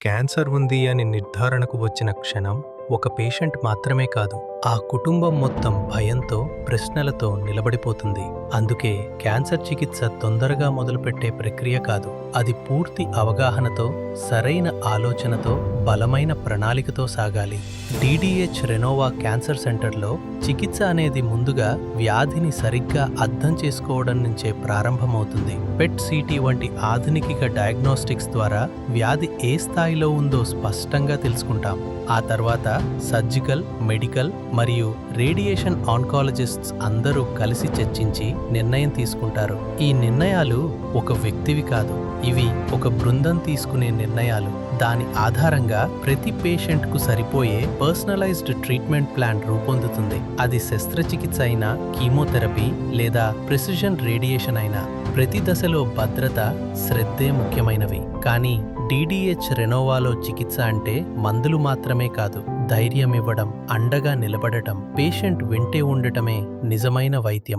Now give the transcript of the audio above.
Cancer ఉంది అని నిర్ధారణకు వచ్చిన క్షణం ఒక పేషెంట్ మాత్రమే కాదు, ఆ కుటుంబం మొత్తం భయంతో, ప్రశ్నలతో నిలబడిపోతుంది. అందుకే క్యాన్సర్ చికిత్స తొందరగా మొదలుపెట్టే ప్రక్రియ కాదు. అది పూర్తి అవగాహనతో, సరైన ఆలోచనతో, బలమైన ప్రణాళికతో సాగాలి. డిడిహెచ్ రెనోవా క్యాన్సర్ సెంటర్లో చికిత్స అనేది ముందుగా వ్యాధిని సరిగ్గా అర్థం చేసుకోవడం నుంచే ప్రారంభమవుతుంది. పెట్ సిటీ వంటి ఆధునిక డయాగ్నోస్టిక్స్ ద్వారా వ్యాధి ఏ స్థాయిలో ఉందో స్పష్టంగా తెలుసుకుంటాం. ఆ తర్వాత సర్జికల్, మెడికల్ మరియు రేడియేషన్ ఆన్కాలజిస్ట్స్ అందరూ కలిసి చర్చించి నిర్ణయం తీసుకుంటారు. ఈ నిర్ణయాలు ఒక వ్యక్తివి కాదు, ఇవి ఒక బృందం తీసుకునే నిర్ణయాలు. దాని ఆధారంగా ప్రతి పేషెంట్కు సరిపోయే పర్సనలైజ్డ్ ట్రీట్మెంట్ ప్లాన్ రూపొందుతుంది. అది శస్త్రచికిత్స అయినా, కీమోథెరపీ లేదా ప్రెసిషన్ రేడియేషన్ అయినా, ప్రతి దశలో భద్రత, శ్రద్ధే ముఖ్యమైనవి. కానీ డిడిహెచ్ రెనోవాలో చికిత్స అంటే మందులు మాత్రమే కాదు, ధైర్యం ఇవ్వడం, అండగా నిలబడటం, పేషెంట్ వెంటే ఉండటమే నిజమైన వైద్యం.